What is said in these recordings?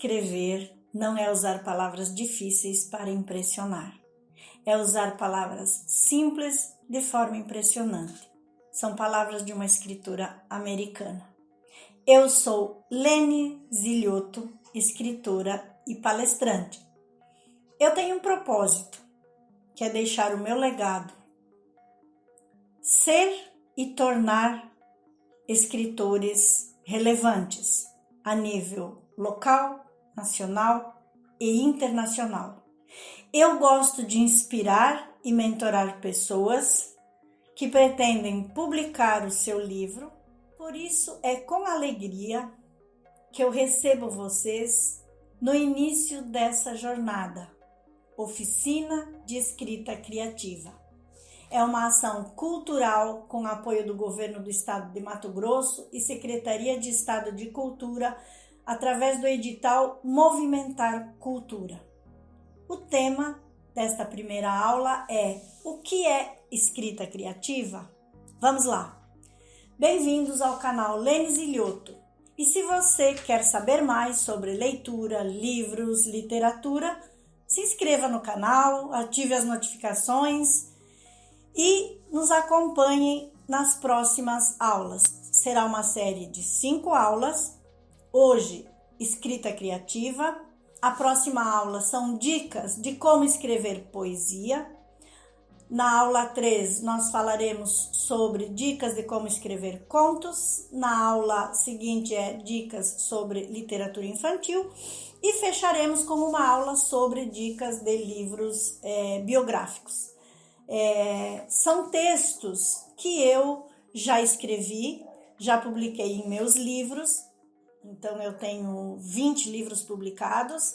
escrever não é usar palavras difíceis para impressionar. É usar palavras simples de forma impressionante. São palavras de uma escritora americana. Eu sou Lene Zilioto, escritora e palestrante. Eu tenho um propósito, que é deixar o meu legado, ser e tornar escritores relevantes a nível local, nacional e internacional. Eu gosto de inspirar e mentorar pessoas que pretendem publicar o seu livro. Por isso é com alegria que eu recebo vocês no início dessa jornada, Oficina de Escrita Criativa. É uma ação cultural com apoio do Governo do Estado de Mato Grosso e Secretaria de Estado de Cultura, através do edital Movimentar Cultura. O tema desta primeira aula é: o que é escrita criativa? Vamos lá! Bem-vindos ao canal Lene Zilioto. E se você quer saber mais sobre leitura, livros, literatura, se inscreva no canal, ative as notificações e nos acompanhem nas próximas aulas. Será uma série de 5 aulas. Hoje, escrita criativa. A próxima aula são dicas de como escrever poesia. Na aula 3, nós falaremos sobre dicas de como escrever contos. Na aula seguinte dicas sobre literatura infantil. E fecharemos com uma aula sobre dicas de livros biográficos. São textos que eu já escrevi, já publiquei em meus livros. Então eu tenho 20 livros publicados,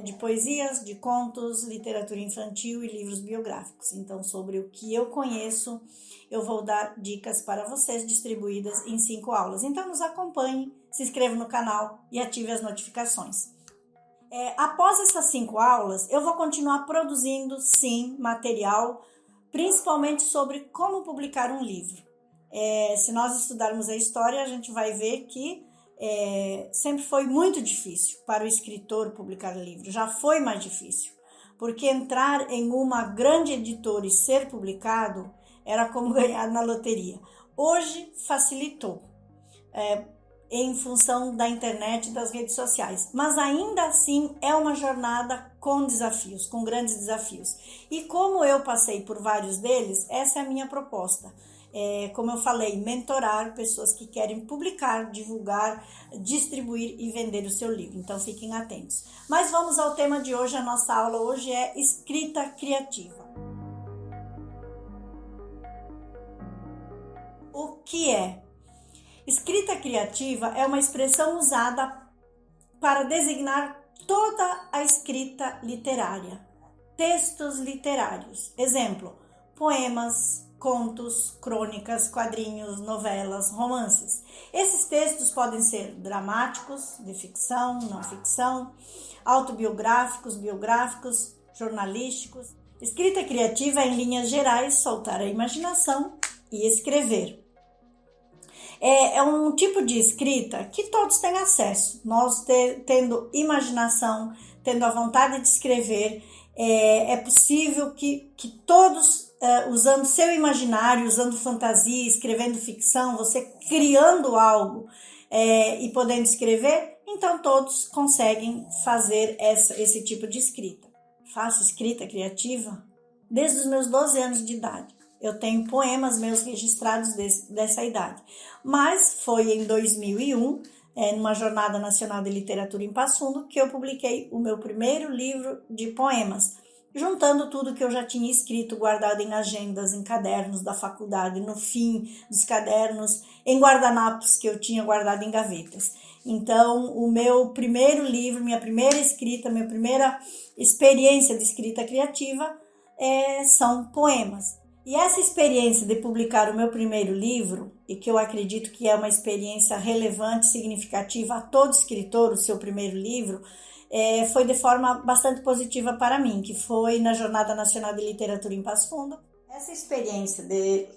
de poesias, de contos, literatura infantil e livros biográficos. Então, sobre o que eu conheço, eu vou dar dicas para vocês, distribuídas em 5 aulas. Então nos acompanhe, se inscreva no canal e ative as notificações. Após essas 5 aulas, eu vou continuar produzindo, sim, material, principalmente sobre como publicar um livro. Se nós estudarmos a história, a gente vai ver que sempre foi muito difícil para o escritor publicar livro. Já foi mais difícil, porque entrar em uma grande editora e ser publicado era como ganhar na loteria. Hoje facilitou, em função da internet e das redes sociais. Mas ainda assim é uma jornada com desafios, com grandes desafios. E como eu passei por vários deles, essa é a minha proposta. Como eu falei, mentorar pessoas que querem publicar, divulgar, distribuir e vender o seu livro. Então fiquem atentos. Mas vamos ao tema de hoje. A nossa aula hoje é escrita criativa. O que é? Escrita criativa é uma expressão usada para designar toda a escrita literária, textos literários. Exemplo: poemas, contos, crônicas, quadrinhos, novelas, romances. Esses textos podem ser dramáticos, de ficção, não ficção, autobiográficos, biográficos, jornalísticos. Escrita criativa é, em linhas gerais, soltar a imaginação e escrever. É um tipo de escrita que todos têm acesso. Nós tendo imaginação, tendo a vontade de escrever, é possível que todos, usando seu imaginário, usando fantasia, escrevendo ficção, você criando algo e podendo escrever, então todos conseguem fazer esse tipo de escrita. Faço escrita criativa desde os meus 12 anos de idade. Eu tenho poemas meus registrados dessa idade. Mas foi em 2001, numa Jornada Nacional de Literatura em Passo Fundo, que eu publiquei o meu primeiro livro de poemas, juntando tudo que eu já tinha escrito, guardado em agendas, em cadernos da faculdade, no fim dos cadernos, em guardanapos que eu tinha guardado em gavetas. Então, o meu primeiro livro, minha primeira escrita, minha primeira experiência de escrita criativa são poemas. E essa experiência de publicar o meu primeiro livro, e que eu acredito que é uma experiência relevante, significativa a todo escritor, o seu primeiro livro, foi de forma bastante positiva para mim, que foi na Jornada Nacional de Literatura em Passo Fundo. Essa experiência de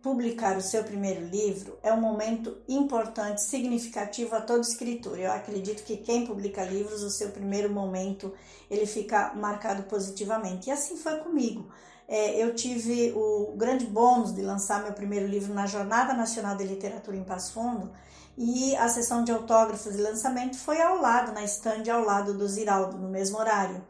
publicar o seu primeiro livro é um momento importante, significativo a todo escritor. Eu acredito que quem publica livros, o seu primeiro momento, ele fica marcado positivamente. E assim foi comigo. Eu tive o grande bônus de lançar meu primeiro livro na Jornada Nacional de Literatura em Passo Fundo, e a sessão de autógrafos e lançamento foi ao lado, na estande ao lado do Ziraldo, no mesmo horário.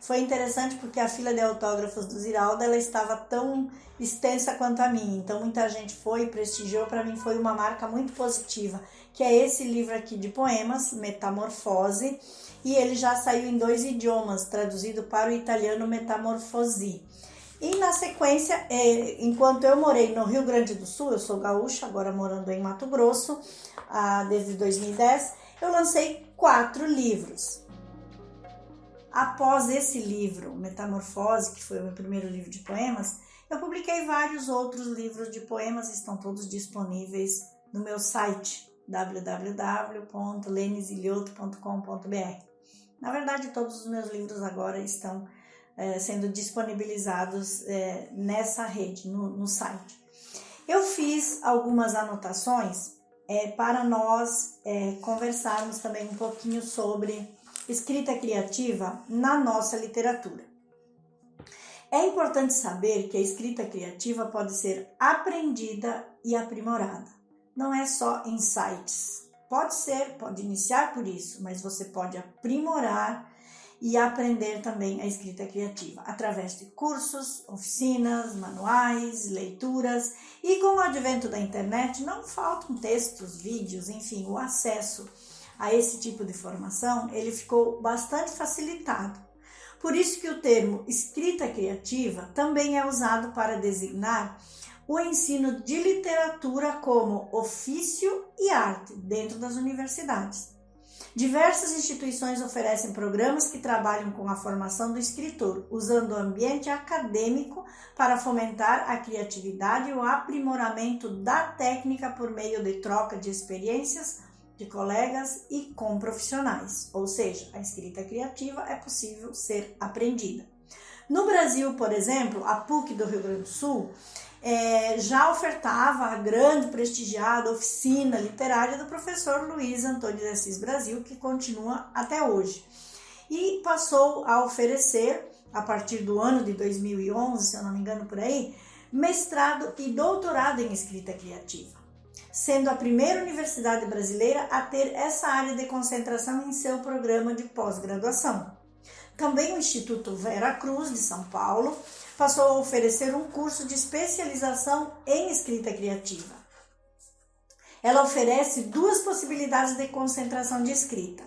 Foi interessante porque a fila de autógrafos do Ziraldo, ela estava tão extensa quanto a minha, então muita gente foi e prestigiou. Para mim foi uma marca muito positiva, que é esse livro aqui de poemas, Metamorfose, e ele já saiu em 2 idiomas, traduzido para o italiano Metamorfosi. E na sequência, enquanto eu morei no Rio Grande do Sul, eu sou gaúcha, agora morando em Mato Grosso, desde 2010, eu lancei 4 livros. Após esse livro, Metamorfose, que foi o meu primeiro livro de poemas, eu publiquei vários outros livros de poemas, estão todos disponíveis no meu site, www.lenesilhoto.com.br. Na verdade, todos os meus livros agora estão sendo disponibilizados nessa rede, no site. Eu fiz algumas anotações para nós conversarmos também um pouquinho sobre escrita criativa na nossa literatura. É importante saber que a escrita criativa pode ser aprendida e aprimorada. Não é só insights. Pode iniciar por isso, mas você pode aprimorar e aprender também a escrita criativa através de cursos, oficinas, manuais, leituras, e com o advento da internet não faltam textos, vídeos, enfim, o acesso a esse tipo de formação, ele ficou bastante facilitado. Por isso que o termo escrita criativa também é usado para designar o ensino de literatura como ofício e arte dentro das universidades. Diversas instituições oferecem programas que trabalham com a formação do escritor, usando o ambiente acadêmico para fomentar a criatividade e o aprimoramento da técnica por meio de troca de experiências de colegas e com profissionais, ou seja, a escrita criativa é possível ser aprendida. No Brasil, por exemplo, a PUC do Rio Grande do Sul já ofertava a grande prestigiada oficina literária do professor Luiz Antônio de Assis Brasil, que continua até hoje, e passou a oferecer, a partir do ano de 2011, se eu não me engano por aí, mestrado e doutorado em escrita criativa, sendo a primeira universidade brasileira a ter essa área de concentração em seu programa de pós-graduação. Também o Instituto Vera Cruz, de São Paulo, passou a oferecer um curso de especialização em escrita criativa. Ela oferece 2 possibilidades de concentração de escrita: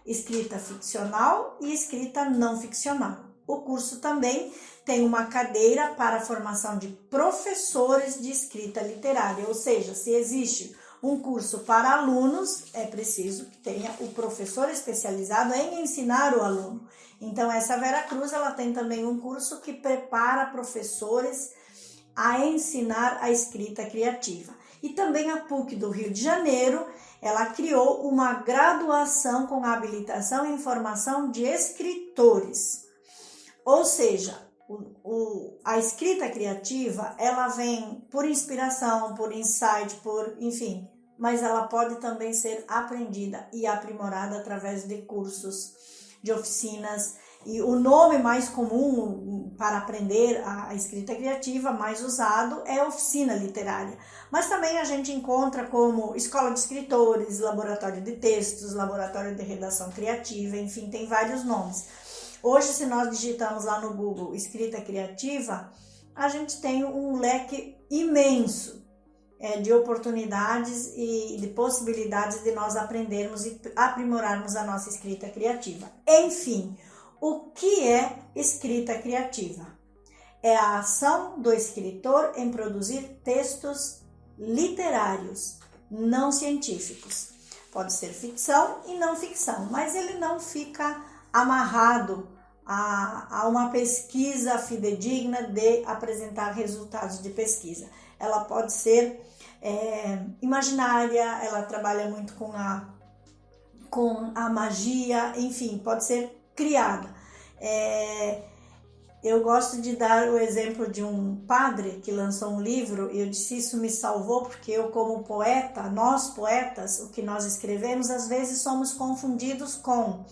escrita ficcional e escrita não ficcional. O curso também tem uma cadeira para a formação de professores de escrita literária, ou seja, se existe um curso para alunos, é preciso que tenha o professor especializado em ensinar o aluno. Então, essa Vera Cruz, ela tem também um curso que prepara professores a ensinar a escrita criativa. E também a PUC do Rio de Janeiro, ela criou uma graduação com habilitação em formação de escritores. Ou seja, a escrita criativa, ela vem por inspiração, por insight, enfim, mas ela pode também ser aprendida e aprimorada através de cursos, de oficinas, e o nome mais comum para aprender a escrita criativa, mais usado, é oficina literária. Mas também a gente encontra como escola de escritores, laboratório de textos, laboratório de redação criativa, enfim, tem vários nomes. Hoje, se nós digitamos lá no Google escrita criativa, a gente tem um leque imenso de oportunidades e de possibilidades de nós aprendermos e aprimorarmos a nossa escrita criativa. Enfim, o que é escrita criativa? É a ação do escritor em produzir textos literários, não científicos. Pode ser ficção e não ficção, mas ele não fica amarrado a uma pesquisa fidedigna de apresentar resultados de pesquisa. Ela pode ser imaginária, ela trabalha muito com a magia, enfim, pode ser criada. Eu gosto de dar o exemplo de um padre que lançou um livro e eu disse isso me salvou porque eu como poeta, nós poetas, o que nós escrevemos às vezes somos confundidos com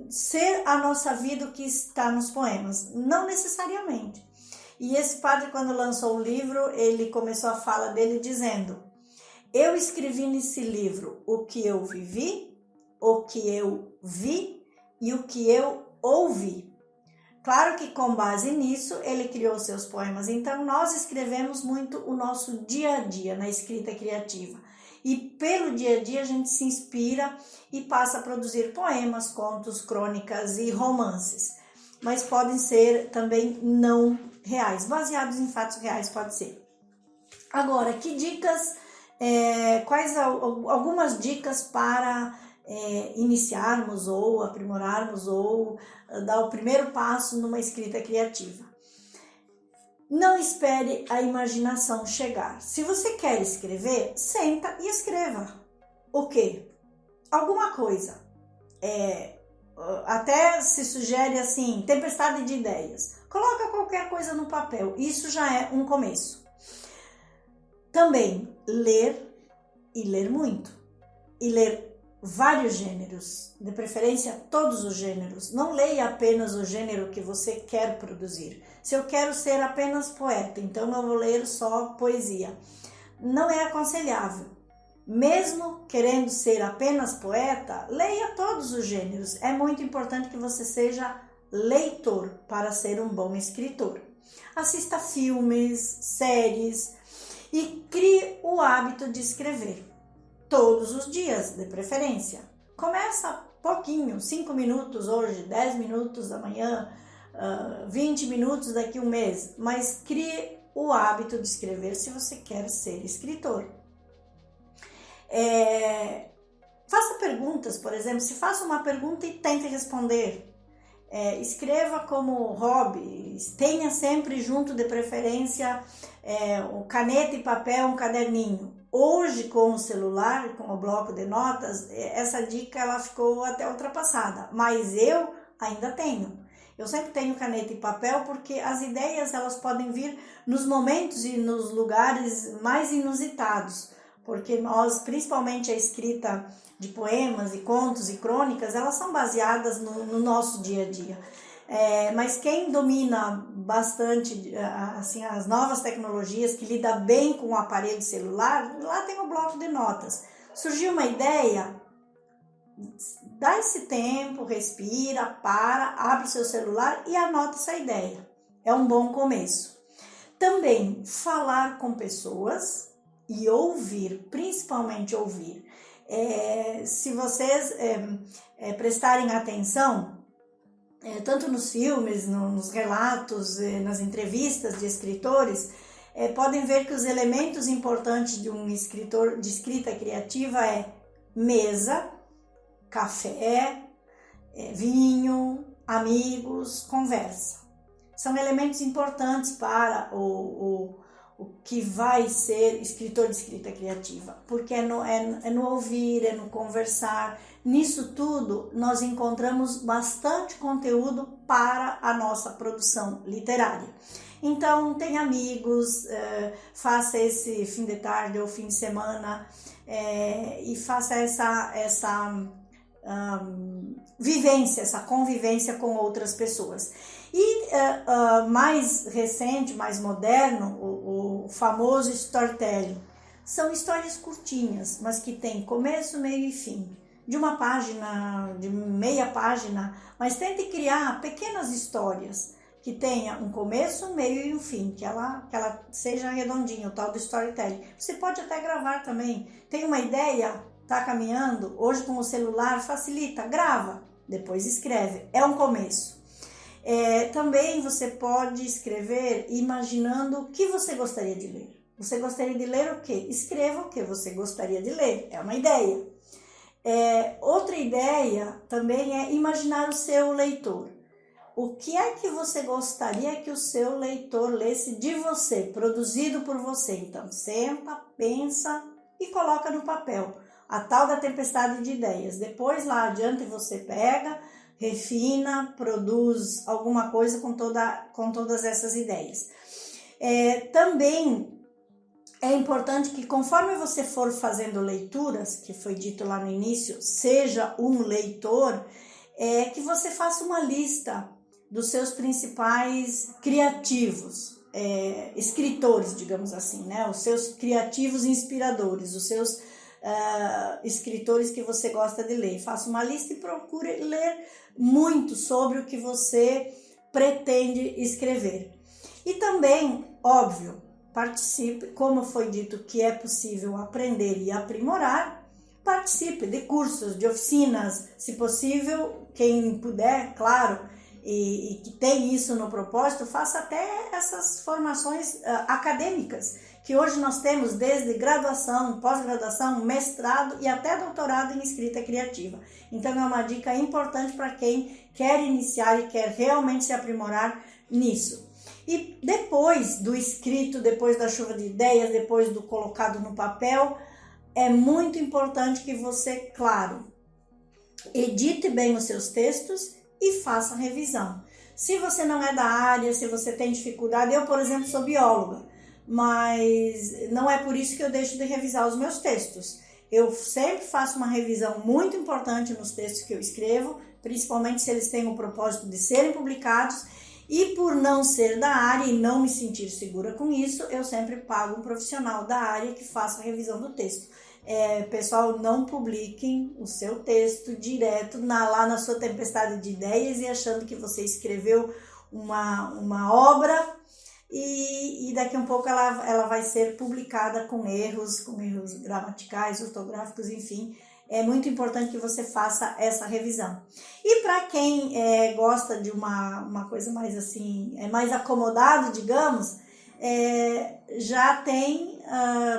ser a nossa vida o que está nos poemas, não necessariamente. E esse padre, quando lançou o livro, ele começou a fala dele dizendo: eu escrevi nesse livro o que eu vivi, o que eu vi e o que eu ouvi. Claro que com base nisso ele criou seus poemas, então nós escrevemos muito o nosso dia a dia na escrita criativa. E pelo dia a dia a gente se inspira e passa a produzir poemas, contos, crônicas e romances. Mas podem ser também não reais, baseados em fatos reais pode ser. Agora, que dicas, quais algumas dicas para iniciarmos ou aprimorarmos ou dar o primeiro passo numa escrita criativa? Não espere a imaginação chegar. Se você quer escrever, senta e escreva. O quê? Alguma coisa. Até se sugere assim, tempestade de ideias. Coloca qualquer coisa no papel. Isso já é um começo. Também ler e ler muito. E ler vários gêneros, de preferência todos os gêneros. Não leia apenas o gênero que você quer produzir. Se eu quero ser apenas poeta, então eu vou ler só poesia. Não é aconselhável. Mesmo querendo ser apenas poeta, leia todos os gêneros. É muito importante que você seja leitor para ser um bom escritor. Assista filmes, séries e crie o hábito de escrever. Todos os dias, de preferência. Começa pouquinho, 5 minutos hoje, 10 minutos amanhã, 20 minutos daqui a um mês, mas crie o hábito de escrever se você quer ser escritor. Faça perguntas, por exemplo, se faça uma pergunta e tente responder. Escreva como hobby, tenha sempre junto de preferência caneta e papel, um caderninho. Hoje, com o celular, com o bloco de notas, essa dica ela ficou até ultrapassada, mas eu ainda tenho. Eu sempre tenho caneta e papel porque as ideias elas podem vir nos momentos e nos lugares mais inusitados, porque nós, principalmente a escrita de poemas e contos e crônicas, elas são baseadas no nosso dia a dia. Mas quem domina bastante assim, as novas tecnologias, que lida bem com o aparelho celular, lá tem o bloco de notas. Surgiu uma ideia, dá esse tempo, respira, abre seu celular e anota essa ideia. É um bom começo. Também falar com pessoas e ouvir, principalmente ouvir. Se vocês prestarem atenção, tanto nos filmes, nos relatos, nas entrevistas de escritores, podem ver que os elementos importantes de um escritor de escrita criativa é mesa, café, vinho, amigos, conversa. São elementos importantes para o que vai ser escritor de escrita criativa, porque é no ouvir, é no conversar. Nisso tudo, nós encontramos bastante conteúdo para a nossa produção literária. Então, tenha amigos, faça esse fim de tarde ou fim de semana e faça essa vivência, essa convivência com outras pessoas. E mais recente, mais moderno, o famoso storytelling. São histórias curtinhas, mas que tem começo, meio e fim. De uma página, de meia página, mas tente criar pequenas histórias que tenha um começo, meio e um fim, que ela seja redondinha, o tal do storytelling. Você pode até gravar também. Tem uma ideia, tá caminhando, hoje com o celular facilita, grava, depois escreve. É um começo. Também você pode escrever imaginando o que você gostaria de ler. Você gostaria de ler o quê? Escreva o que você gostaria de ler. É uma ideia. Outra ideia também é imaginar o seu leitor. O que é que você gostaria que o seu leitor lesse de você, produzido por você? Então, senta, pensa e coloca no papel. A tal da tempestade de ideias. Depois, lá adiante, você pega, refina, produz alguma coisa com todas essas ideias. Também é importante que conforme você for fazendo leituras, que foi dito lá no início, seja um leitor, que você faça uma lista dos seus principais criativos, escritores, digamos assim, né? Os seus criativos inspiradores, os seus escritores que você gosta de ler. Faça uma lista e procure ler muito sobre o que você pretende escrever. E também, óbvio, participe, como foi dito que é possível aprender e aprimorar, participe de cursos, de oficinas, se possível, quem puder, claro, e que tem isso no propósito, faça até essas formações acadêmicas, que hoje nós temos desde graduação, pós-graduação, mestrado e até doutorado em escrita criativa. Então é uma dica importante para quem quer iniciar e quer realmente se aprimorar nisso. E depois do escrito, depois da chuva de ideias, depois do colocado no papel, é muito importante que você, claro, edite bem os seus textos e faça revisão. Se você não é da área, se você tem dificuldade, eu, por exemplo, sou bióloga, mas não é por isso que eu deixo de revisar os meus textos. Eu sempre faço uma revisão muito importante nos textos que eu escrevo, principalmente se eles têm o propósito de serem publicados, e por não ser da área e não me sentir segura com isso, eu sempre pago um profissional da área que faça a revisão do texto. Pessoal, não publiquem o seu texto direto lá na sua tempestade de ideias e achando que você escreveu uma obra e daqui a um pouco ela vai ser publicada com erros gramaticais, ortográficos, enfim. É muito importante que você faça essa revisão. E para quem gosta de uma coisa mais assim, mais acomodado, digamos, já tem,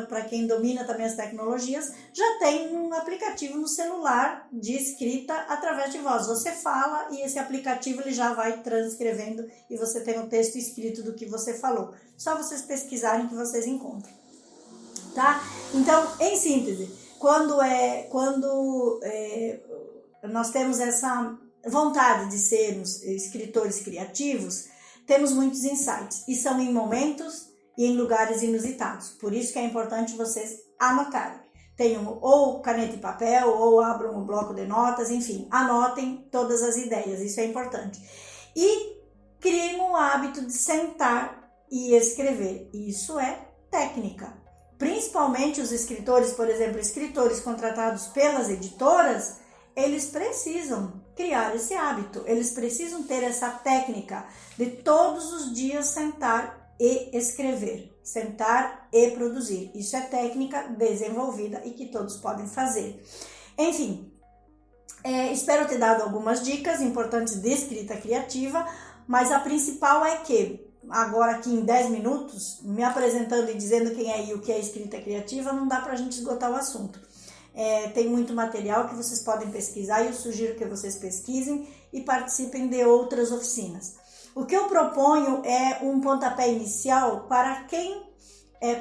para quem domina também as tecnologias, já tem um aplicativo no celular de escrita através de voz. Você fala e esse aplicativo ele já vai transcrevendo e você tem o texto escrito do que você falou. Só vocês pesquisarem que vocês encontram, tá? Então, em síntese, quando nós temos essa vontade de sermos escritores criativos, temos muitos insights e são em momentos e em lugares inusitados. Por isso que é importante vocês anotarem. Tenham ou caneta e papel, ou abram um bloco de notas, enfim, anotem todas as ideias, isso é importante. E criem o hábito de sentar e escrever. Isso é técnica. Principalmente os escritores, por exemplo, escritores contratados pelas editoras, eles precisam criar esse hábito, eles precisam ter essa técnica de todos os dias sentar e escrever, sentar e produzir. Isso é técnica desenvolvida e que todos podem fazer. Enfim, espero ter dado algumas dicas importantes de escrita criativa, mas a principal é que agora aqui em 10 minutos, me apresentando e dizendo quem é e o que é escrita criativa, não dá pra gente esgotar o assunto. Tem muito material que vocês podem pesquisar e eu sugiro que vocês pesquisem e participem de outras oficinas. O que eu proponho é um pontapé inicial para quem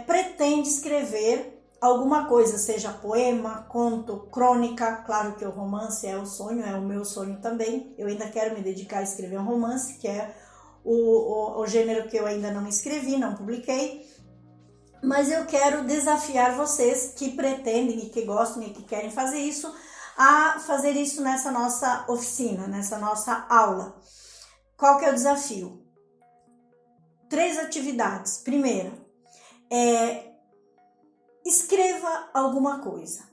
pretende escrever alguma coisa, seja poema, conto, crônica. Claro que o romance é o sonho, é o meu sonho também. Eu ainda quero me dedicar a escrever um romance, que é o gênero que eu ainda não escrevi, não publiquei, mas eu quero desafiar vocês que pretendem e que gostam e que querem fazer isso, a fazer isso nessa nossa oficina, nessa nossa aula. Qual que é o desafio? 3 atividades. Primeira, escreva alguma coisa.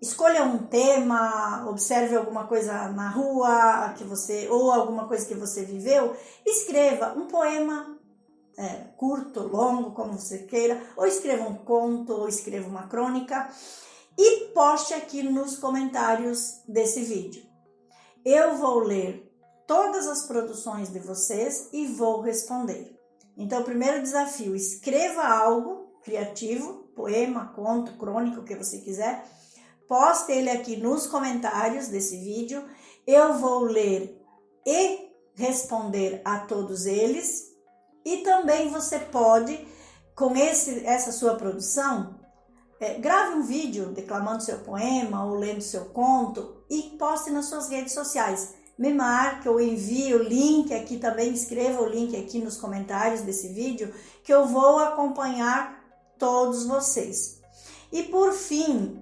Escolha um tema, observe alguma coisa na rua ou alguma coisa que você viveu, escreva um poema curto, longo, como você queira, ou escreva um conto, ou escreva uma crônica e poste aqui nos comentários desse vídeo. Eu vou ler todas as produções de vocês e vou responder. Então, o primeiro desafio, escreva algo criativo, poema, conto, crônica, o que você quiser, poste ele aqui nos comentários desse vídeo, eu vou ler e responder a todos eles, e também você pode, com essa sua produção, grave um vídeo declamando seu poema ou lendo seu conto e poste nas suas redes sociais. me marque ou envie o link aqui também, escreva o link aqui nos comentários desse vídeo, que eu vou acompanhar todos vocês. E por fim,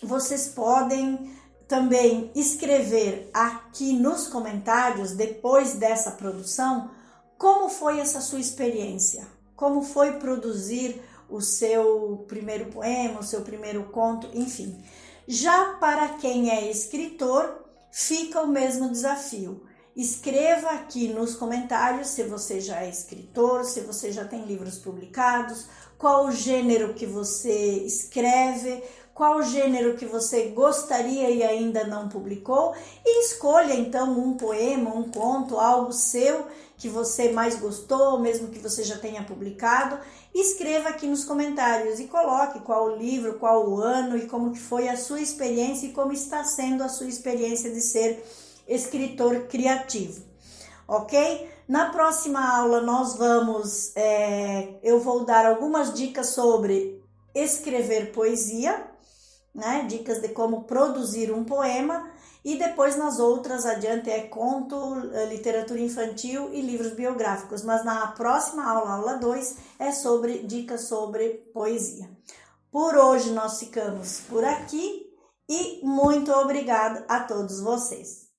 vocês podem também escrever aqui nos comentários, depois dessa produção, como foi essa sua experiência, como foi produzir o seu primeiro poema, o seu primeiro conto, enfim. Já para quem é escritor, fica o mesmo desafio. Escreva aqui nos comentários se você já é escritor, se você já tem livros publicados, qual o gênero que você escreve, qual o gênero que você gostaria e ainda não publicou, e escolha então um poema, um conto, algo seu que você mais gostou, mesmo que você já tenha publicado. Escreva aqui nos comentários e coloque qual o livro, qual o ano e como que foi a sua experiência e como está sendo a sua experiência de ser escritor criativo, ok? Na próxima aula nós vamos, eu vou dar algumas dicas sobre escrever poesia, né? Dicas de como produzir um poema, e depois nas outras adiante conto, literatura infantil e livros biográficos, mas na próxima aula, aula 2, é sobre dicas sobre poesia. Por hoje nós ficamos por aqui e muito obrigada a todos vocês.